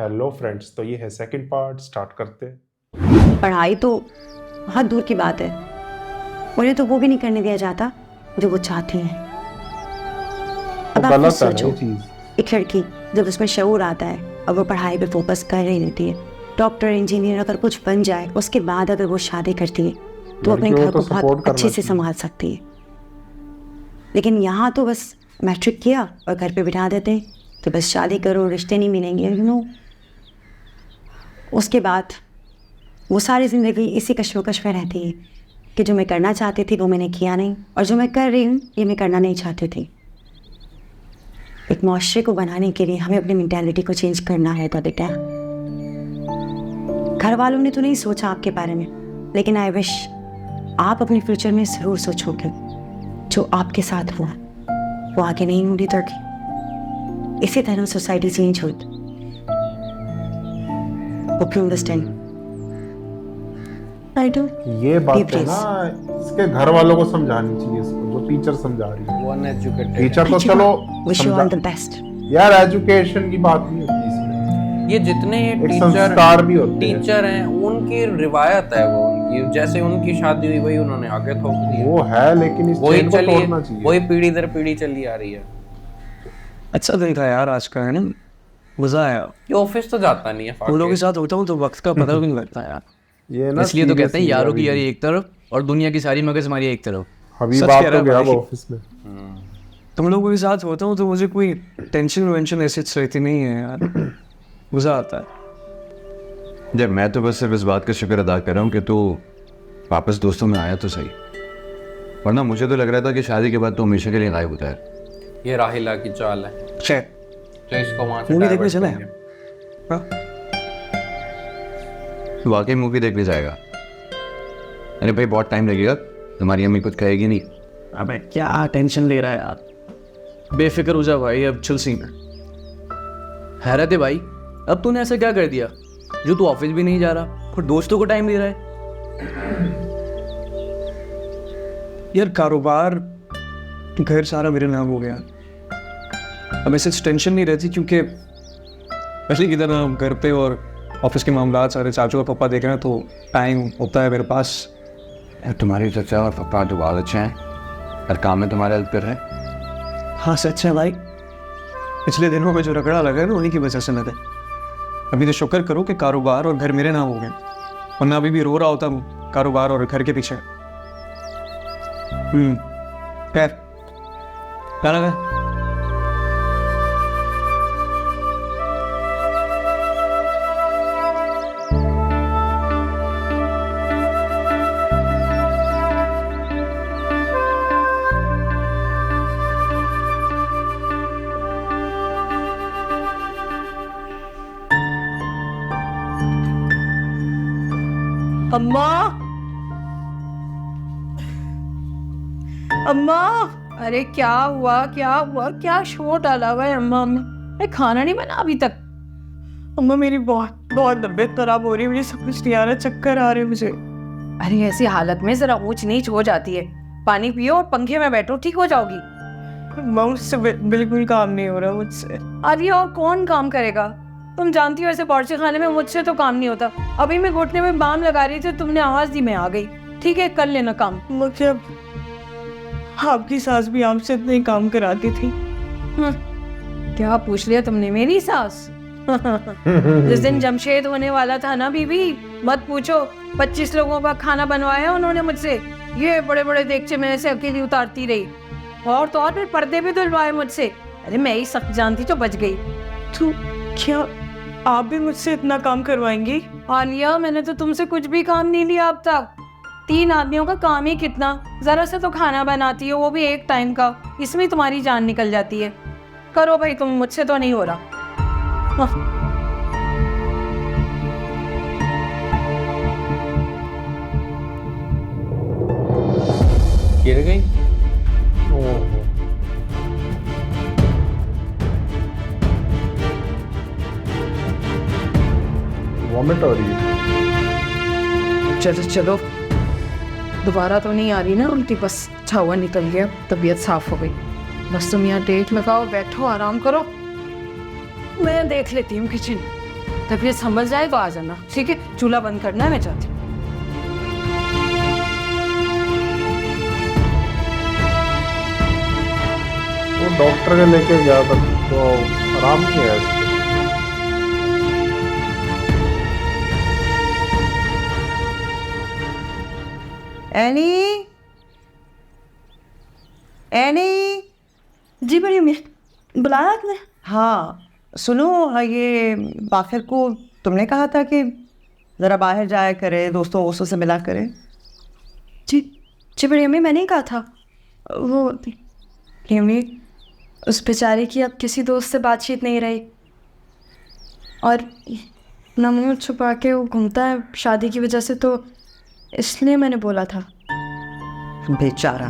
Hello friends, तो ये है सेकंड पार्ट, स्टार्ट करते हैं। पढ़ाई तो बहुत दूर की बात है, उन्हें तो वो भी नहीं करने दिया जाता जो वो चाहती हैं। अब आप खुद सोचो, एक लड़की जब उसमें शऊर आता है और वो पढ़ाई पे फोकस कर रही रहती है, डॉक्टर इंजीनियर अगर कुछ बन जाए, उसके बाद अगर वो शादी करती है तो अपने घर को बहुत अच्छे से संभाल सकती है। लेकिन यहाँ तो बस मैट्रिक किया और घर पे बिठा देते हैं, तो बस शादी करो, रिश्ते नहीं मिलेंगे, यू नो। उसके बाद वो सारी ज़िंदगी इसी कशमकश में रहती है कि जो मैं करना चाहती थी वो मैंने किया नहीं, और जो मैं कर रही हूँ ये मैं करना नहीं चाहती थी। एक मुआशरे को बनाने के लिए हमें अपनी मेंटालिटी को चेंज करना है था बेटा। घर वालों ने तो नहीं सोचा आपके बारे में, लेकिन आई विश आप अपने फ्यूचर में ज़रूर सोचोगे। जो आपके साथ हुआ वो आगे नहीं मुड़ी तक। इसी तरह सोसाइटी चेंज होती। Hope you understand. I do. ये बात है ना, इसके घर वालों को समझानी चाहिए इसको, जो टीचर समझा रही है। वन एजुकेटेड टीचर तो चलो Wish you all the best. यार, एजुकेशन की बात नहीं होती इसमें, ये जितने एक संस्कार भी होते हैं। टीचर हैं उनकी रिवायत है, वो उनकी जैसे उनकी शादी हुई वही उन्होंने आगे थोप दी। वो है, लेकिन इस वही चेन को तोड़ना चाहिए। वही पीढ़ी दर पीढ़ी चली आ रही है। अच्छा दिन था यार आज का, है ना, मजा आया। ये ऑफिस तो जाता नहीं है, उन लोगों के साथ होता हूँ तो वक्त का पता भी नहीं लगता यार। ये ना इसलिए तो कहते हैं serious यारों की है यारी एक तरफ और दुनिया की सारी मगजमारी एक तरफ। अभी सच बात कह तो रहा गया भाई। वो ऑफिस में। तुम लोगों के साथ होता हूँ तो मुझे कोई टेंशन वेंशन ऐसी रहती नहीं है यार, मजा आता है। जब मैं तो बस सिर्फ इस बात का शुक्र अदा कर रहा हूँ कि तू वापस दोस्तों में आया तो सही, वरना मुझे तो लग रहा था कि शादी के बाद तो हमेशा के लिए गायब होता है। ये राहिला की चाल है, तो इसको वहां से मूवी देखने divert चले करेंगे। तू वाकई मूवी देखने जाएगा? अरे भाई बहुत टाइम लगेगा, तुम्हारी अम्मी कुछ कहेगी नहीं। अबे क्या टेंशन ले रहा है यार, बेफिक्र हो जा भाई, अब चिल सीन है। हैरत है भाई, अब तूने ऐसा क्या कर दिया जो तू ऑफिस भी नहीं जा रहा और दोस्तों को टाइम दे रहा है? यार कारोबार घर सारा मेरे नाम हो गया, अब ऐसे टेंशन नहीं रहती, क्योंकि पहले की तरह घर पे और ऑफिस के मामला सारे चाचू और पापा देख रहे हैं तो टाइम होता है मेरे पास। यार तुम्हारे चाचा और पापा तो बहुत अच्छे हैं, हर काम में तुम्हारा हेल्प कर रहे हैं। हाँ सच है भाई, पिछले दिनों में जो रगड़ा लगा है ना उन्हीं की वजह से लगा। अभी तो शुक्र करो कि कारोबार और घर मेरे नाम हो गए, वरना अभी भी रो रहा होता हूँ कारोबार और घर के पीछे। खैर क्या लगा? अम्मा, अम्मा, अरे क्या हुआ क्या हुआ, क्या शोर डाला हुआ है अम्मा में? अरे खाना नहीं बना अभी तक? अम्मा मेरी बहुत बहुत तबीयत खराब हो रही है, मुझे समझ नहीं आ रहा, चक्कर आ रहे हैं मुझे। अरे ऐसी हालत में जरा ऊंच नीच हो जाती है, पानी पियो और पंखे में बैठो, ठीक हो जाओगी। अम्मा मुझसे बिल्कुल काम नहीं हो रहा मुझसे। अरे और कौन काम करेगा? तुम जानती हो ऐसे बावर्ची खाने में मुझसे तो काम नहीं होता। अभी मैं घुटने में बाम लगा रही थी, तुमने आवाज दी, मैं आ गई। ठीक है कर लेना काम। मुझे आपकी सास भी आपसे इतना ही काम कराती थी। क्या पूछ लिया तुमने मेरी सास? जिस दिन जमशेद होने वाला था ना बीबी, मत पूछो, 25 लोगों का खाना बनवाया उन्होंने मुझसे। ये बड़े बड़े देगचे में ऐसे अकेली उतारती रही, और तो और फिर पर्दे भी धुलवाए मुझसे। अरे मैं ही सख्त जानती तो बच गई। तू क्या आप भी मुझसे इतना काम करवाएंगी? आलिया, मैंने तो तुमसे कुछ भी काम नहीं लिया अब तक। 3 आदमियों का काम ही कितना, जरा सा तो खाना बनाती हो, वो भी एक टाइम का, इसमें तुम्हारी जान निकल जाती है। करो भाई तुम, मुझसे तो नहीं हो रहा। गिर गई। वॉमिट हो रही है। चलो चलो, दोबारा तो नहीं आ रही ना उल्टी? बस अच्छा हुआ निकल गया, तबीयत साफ हो गई। बस तुम यहाँ टेक लगाओ, बैठो आराम करो, मैं देख लेती हूँ किचन। तबीयत संभल जाए तो आ जाना, ठीक है? चूल्हा बंद करना है, मैं चाहती हूँ। वो डॉक्टर के लेके गया था तो आराम नहीं है इसको। Any, any. जी बड़ी अम्मी, बुलाया आपने? हाँ सुनो, ये बाखिर को तुमने कहा था कि ज़रा बाहर जाया करे, दोस्तों वोस्तों से मिला करे। जी जी बड़ी अम्मी, मैंने ही कहा था। वो बड़ी अम्मी, उस बेचारे की अब किसी दोस्त से बातचीत नहीं रही और ना मुँह छुपा के वो घूमता है शादी की वजह से, तो इसलिए मैंने बोला था। बेचारा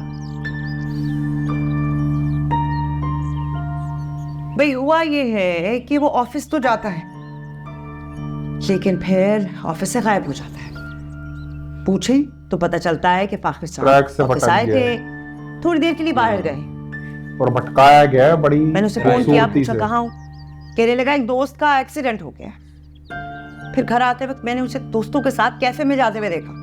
भाई, हुआ ये है कि वो ऑफिस तो जाता है लेकिन फिर ऑफिस से गायब हो जाता है। पूछे तो पता चलता है कि फाखिर ट्रैक से साहब ऑफिस भटक आए गया थे, थोड़ी देर के लिए बाहर गए। और भटकाया गया है बड़ी मैंने उसे फोन किया, खूबसूरती पूछा से। कहाँ हूँ, कहने लगा एक दोस्त का एक्सीडेंट हो गया। फिर घर आते वक्त मैंने उसे दोस्तों के साथ कैफे में जाते हुए देखा।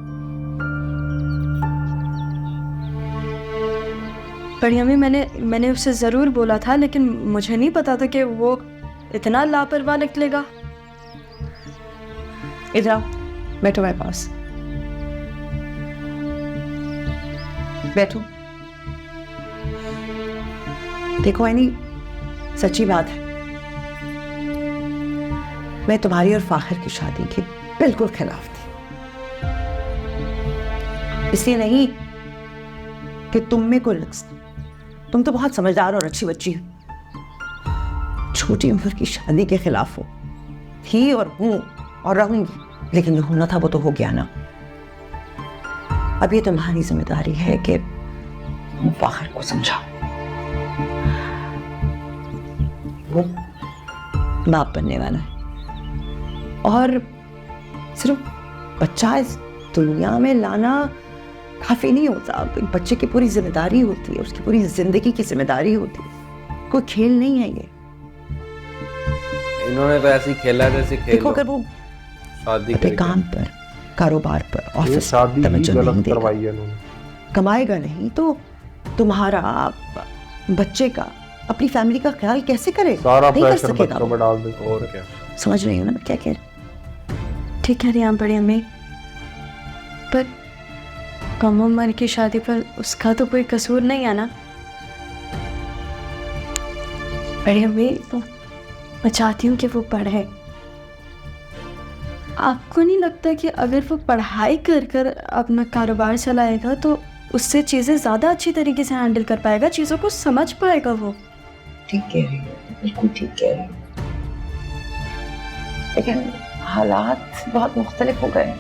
बड़ी अम्मी, मैंने उससे ज़रूर बोला था, लेकिन मुझे नहीं पता था कि वो इतना लापरवाह निकलेगा। इधर आओ, बैठो मेरे पास, बैठो। देखो एनी, सच्ची बात है, मैं तुम्हारी और फाखिर की शादी के बिल्कुल खिलाफ थी। इसलिए नहीं कि तुम में कोई लक्ष्य, तुम तो बहुत समझदार और अच्छी बच्ची हो। छोटी उम्र की शादी के खिलाफ हो, थी और हूं और रहूंगी, लेकिन जो होना था वो तो हो गया ना। अब ये तुम्हारी जिम्मेदारी है कि फाखिर को समझाओ। वो बाप बनने वाला है और सिर्फ बच्चा इस दुनिया में लाना काफी नहीं होता। बच्चे की पूरी जिम्मेदारी होती है, उसकी पूरी जिंदगी की जिम्मेदारी होती है, कोई खेल नहीं है ये। इन्होंने तो ऐसे ही खेला जैसे खेल देखो, अगर वो शादी अपने करके। काम पर, कारोबार पर, ये ऑफिस शादी ही तवज्जो नहीं गलत देगा, करवाई है इन्होंने। कमाएगा नहीं तो तुम्हारा, बच्चे का, अपनी फैमिली का ख्याल कैसे करे? सारा नहीं कर प्रेशर सकेगा बच्चों वो। पे डाल दे। और क्या। समझ रही हो ना मैं क्या कह रही? ठीक है रियाम बड़ी अम्मी, पर कम उम्र की शादी पर उसका तो कोई कसूर नहीं है ना। बड़ी अम्मी, तो मैं चाहती हूँ कि वो पढ़े। आपको नहीं लगता कि अगर वो पढ़ाई कर कर अपना कारोबार चलाएगा तो उससे चीज़ें ज़्यादा अच्छी तरीके से हैंडल कर पाएगा, चीज़ों को समझ पाएगा वो? ठीक कह रही हो, बिल्कुल ठीक कह रही हो, लेकिन हालात बहुत मुख्तलिफ हो गए।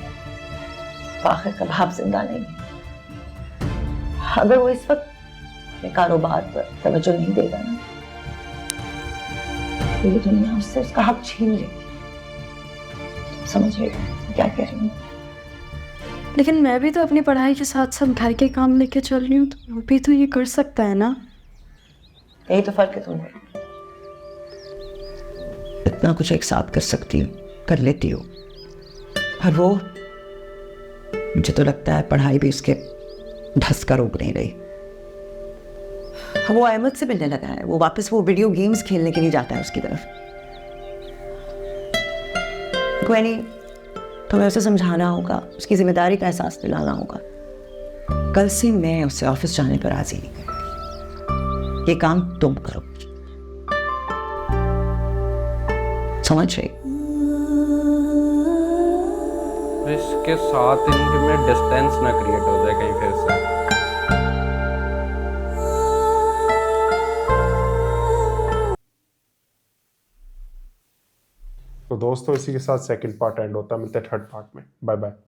फाखिर का बाप जिंदा नहीं है। अगर वो इस वक्त अपने कारोबार पर तवज्जो नहीं देगा ना, तो ये दुनिया उससे उसका हक छीन लेगी। समझ रही हो क्या कह रही हूँ? लेकिन मैं भी तो अपनी पढ़ाई के साथ साथ घर के काम लेके चल रही हूँ, तो वो भी तो ये कर सकता है ना। यही तो फर्क है तुम्हें, इतना कुछ एक साथ कर सकती हो, कर लेती हो, और वो, मुझे तो लगता है पढ़ाई भी उसके ढस का रोक नहीं रही। वो अहमद से मिलने लगा है, वो वापस वो वीडियो गेम्स खेलने के लिए जाता है उसकी तरफ। कोई नहीं, तुम्हें उसे समझाना होगा, उसकी जिम्मेदारी का एहसास दिलाना होगा। कल से मैं उसे ऑफिस जाने पर राजी नहीं करूंगी, ये काम तुम करो। समझ रही? इसके साथ इनमें डिस्टेंस ना क्रिएट हो जाए कहीं फिर से। तो दोस्तों इसी के साथ सेकंड पार्ट एंड होता है, मिलते हैं थर्ड पार्ट में। Bye bye.